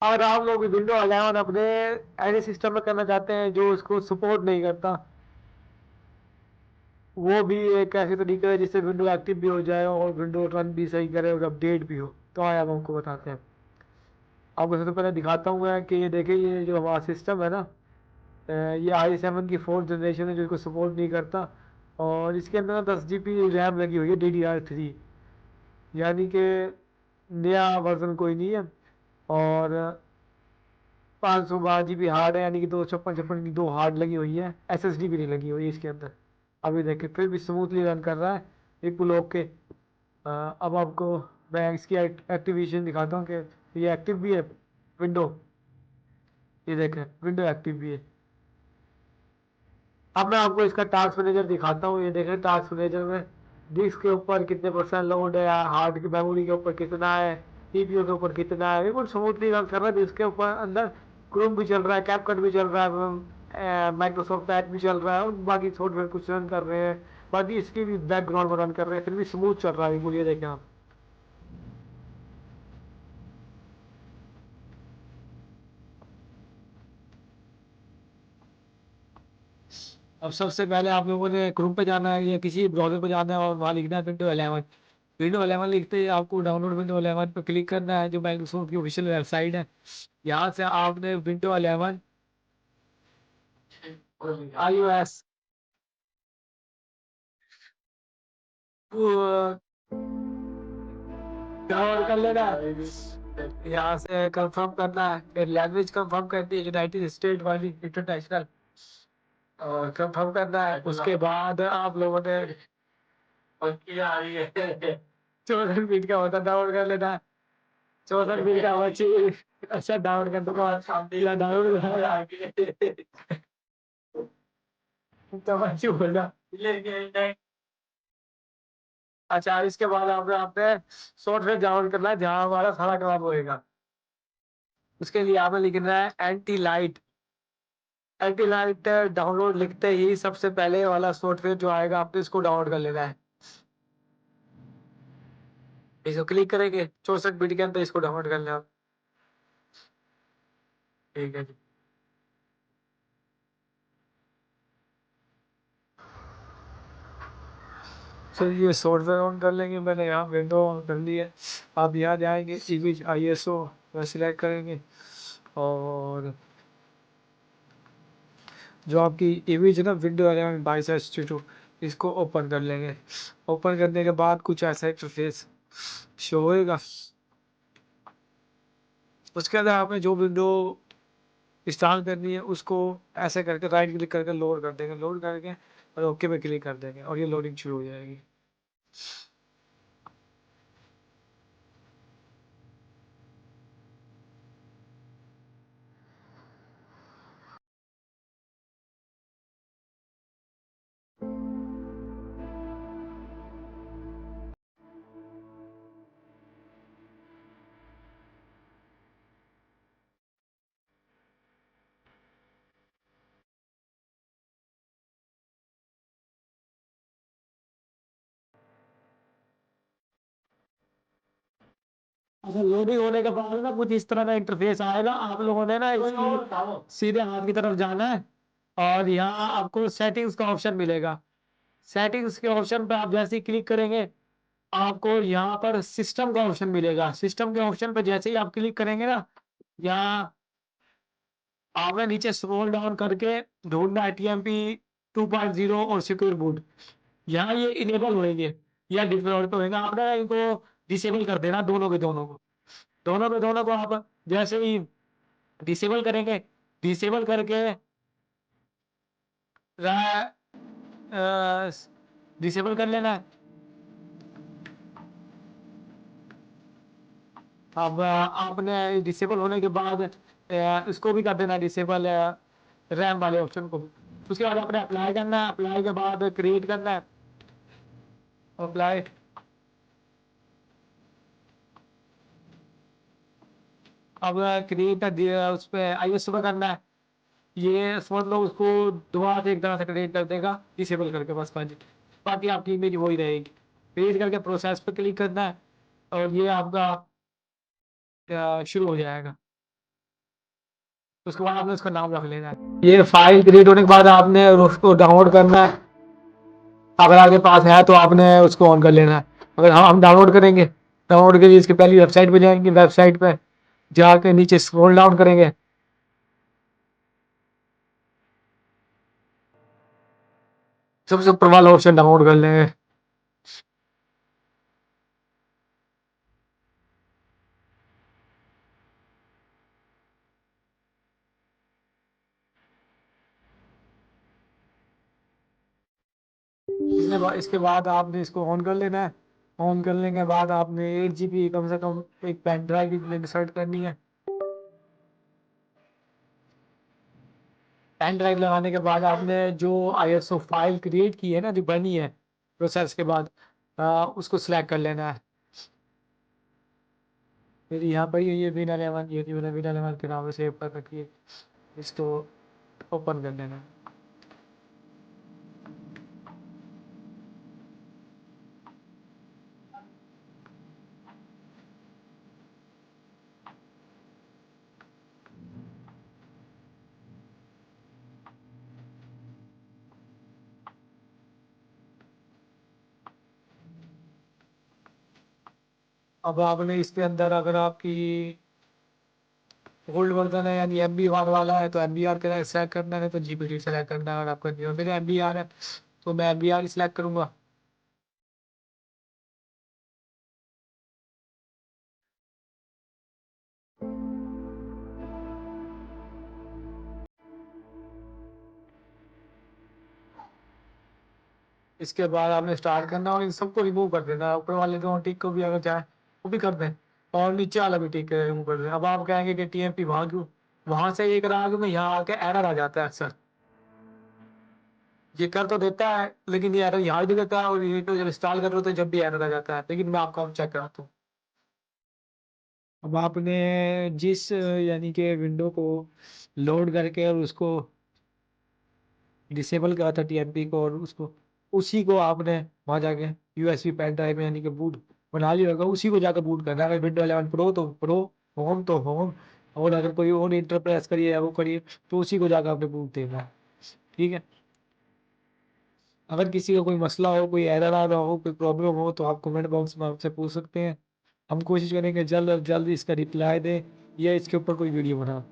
अगर आप लोग विंडो 11 अपने ऐसे सिस्टम में करना चाहते हैं जो उसको सपोर्ट नहीं करता, वो भी एक ऐसे तरीका है जिससे विंडो एक्टिव भी हो जाए और विंडो रन भी सही करे और अपडेट भी हो। तो आइए अब हमको बताते हैं। आपको सबसे पहले दिखाता हूँ मैं कि ये देखिए, ये जो हमारा सिस्टम है ना, ये i7 की 4th जनरेशन है जो इसको सपोर्ट नहीं करता। और इसके अंदर ना 10 GB रैम लगी हुई है DDR3, यानी कि नया वर्जन कोई नहीं है। और 512 GB हार्ड है, यानी कि 256 की दो हार्ड लगी हुई है। SSD भी नहीं लगी हुई है इसके अंदर। अभी देखिए फिर भी स्मूथली रन कर रहा है एक पुल ओके। अब आपको मैं इसकी एक्टिवेशन दिखाता हूँ कि ये एक्टिव भी है विंडो। ये देखें, विंडो एक्टिव भी है। अब मैं आपको इसका टास्क मैनेजर दिखाता हूँ। ये देखें, टास्क मैनेजर में डिस्क के ऊपर कितने परसेंट लोड है, हार्ड की मेमोरी के ऊपर कितना है, सीपीयू के ऊपर कितना है। बिल्कुल स्मूथली रन कर रहा है। इसके ऊपर अंदर क्रोम भी चल रहा है, कैपकट भी चल रहा है, माइक्रोसॉफ्ट ऐड भी चल रहा है और बाकी सॉफ्टवेयर कुछ रन कर रहे हैं। बाकी इसकी भी बैकग्राउंड में रन कर रहे हैं, फिर भी स्मूथ चल रहा है बिल्कुल। ये देखें आप। अब सबसे पहले आप लोगों ने क्रोम पे जाना है या किसी ब्राउज़र पे जाना है और वहाँ लिखना है विंडो 11। विंडो 11 लिखते ही आपको डाउनलोड विंडो 11 पे क्लिक करना है, जो माइक्रोसॉफ्ट की ऑफिशियल वेबसाइट है। यहाँ से आपने विंडो 11 iOS डाउनलोड कर लेना है। यहाँ से कंफर्म करना है, फिर लैंग्वेज कंफर्म करनी है, यूनाइटेड स्टेट वाली, इंटरनेशनल। और कंफर्म करना है। उसके बाद आप लोगों ने 64 बीट का होता डाउनलोड कर लेना है। 64 बीट का होना चाहिए। अच्छा, डाउनलोड कर दूंगा, डाउनलोड तो अच्छी बोला। अच्छा, इसके बाद आपने आपने सॉफ्टवेयर डाउनलोड करना है जहाँ हमारा सारा काम होएगा। उसके लिए आपने लिखना है anti light. Anti light download लिखते ही सबसे पहले वाला सॉफ्टवेयर जो आएगा, आपने इसको डाउनलोड कर लेना है। इसको क्लिक करेंगे, 64 बीट के अंदर इसको डाउनलोड कर लें आप। ठीक है जी। चलिए सॉफ्टवेयर ऑन कर लेंगे। मैंने यहाँ विंडो ऑन कर ली है। आप यहाँ जाएंगे, इमेज ISO सिलेक्ट करेंगे और जो आपकी इमेज है ना, विंडो 11/32, इसको ओपन कर लेंगे। ओपन करने के बाद कुछ ऐसा इंटरफेस शो होएगा। उसके अंदर आपने जो विंडो इंस्टॉल करनी है उसको ऐसे करके राइट क्लिक करके लोड कर देंगे। लोड करके और ओके पे क्लिक कर देंगे और ये लोडिंग शुरू हो जाएगी। अच्छा, लोडिंग होने के बाद ना कुछ इस तरह का इंटरफेस आएगा। आप लोगों ने ना इसकी सीधे हाथ की तरफ जाना है और यहाँ आपको सेटिंग्स का ऑप्शन मिलेगा। सेटिंग्स के ऑप्शन पे आप जैसे ही क्लिक करेंगे, आपको यहाँ पर सिस्टम का ऑप्शन मिलेगा। सिस्टम के ऑप्शन पे जैसे ही आप क्लिक करेंगे ना, यहाँ आपने नीचे स्क्रॉल डाउन करके ढूंढना है TMP 2.0 और सिक्योर बूट। यहाँ ये इनेबल होंगे या डिफॉल्ट होएगा। आपने इनको डिसेबल कर देना, दोनों के दोनों को। दोनों के दोनों को आप जैसे ही डिसेबल करेंगे, डिसेबल करके डिसेबल कर लेना है। अब आपने डिसेबल होने के बाद इसको भी कर देना डिसेबल, रैम वाले ऑप्शन को भी। उसके बाद आपने अप्लाई करना है। अप्लाई के बाद क्रिएट करना है। अप्लाई, अब क्रिएट उस पर iOS पर करना है। ये समझ लो उसको दोबारा से एक तरह से क्रिएट कर देगा डिसेबल करके, बस बाकी बाकी आपकी इमेज वही रहेगी। क्रिएट करके प्रोसेस पे क्लिक करना है और ये आपका शुरू हो जाएगा। उसके बाद आपने उसका नाम रख लेना है। ये फाइल क्रिएट होने के बाद आपने उसको डाउनलोड करना है। अगर आपके पास है तो आपने उसको ऑन कर लेना है। अगर हम डाउनलोड करेंगे, डाउनलोड के लिए इसके पहली वेबसाइट पे जाएंगे, वेबसाइट पे जाके नीचे स्क्रॉल डाउन करेंगे। सबसे ऊपर वाला ऑप्शन डाउनलोड कर लेंगे। इसके बाद आपने इसको ऑन कर लेना है। ऑन करने के बाद आपने 8 GB कम से कम एक पेन ड्राइव की लिंक सेट करनी है। पेन ड्राइव लगाने के बाद आपने जो ISO फाइल क्रिएट की है ना, जो बनी है प्रोसेस के बाद, उसको सिलेक्ट कर लेना है। फिर यहाँ पर ये बिना लेवल, ये बिना लेवल के नाम से सेव कर रखिए। इसको ओपन कर लेना है। अब आपने इसके अंदर अगर आपकी ओल्ड वर्जन है यानी MB1 वाला है तो MBR का सेलेक्ट करना है, तो GPT सेलेक्ट करना है। अगर आपका मेरे MBR है तो मैं MBR सेलेक्ट करूंगा। इसके बाद आपने स्टार्ट करना और इन सबको रिमूव कर देना। ऊपर वाले दो टिक को भी अगर चाहे वो भी कर दें, और नीचे वाला भी टिक रिमूव कर दें। अब आप कहेंगे कि TMP वहां क्यों, वहां से ये करा क्योंकि यहाँ आके एरर आ जाता है अक्सर। ये कर तो देता है लेकिन ये एरर यहाँ भी देता है, और ये तो जब इंस्टॉल कर रहे हो तो जब भी एरर आ जाता है। लेकिन मैं आपको अब चेक कराता हूँ। अब आपने जिस यानी कि विंडो को लोड करके और उसको डिसेबल करा था TMP को, और उसको उसी को आपने वहां जाके USB पेन ड्राइव में यानी कि बूट बना लिया होगा, उसी को जाकर बूट करना है। अगर विंडो 11 प्रो तो प्रो, होम तो होम, और अगर कोई और इंटरप्रेस करिए या वो करिए तो उसी को जाकर आपने बूट देना है। ठीक है। अगर किसी का कोई मसला हो, कोई एरर आ रहा हो, कोई प्रॉब्लम हो तो आप कमेंट बॉक्स में हमसे पूछ सकते हैं। हम कोशिश करेंगे जल्द अज जल्द इसका रिप्लाई दें या इसके ऊपर कोई वीडियो बना।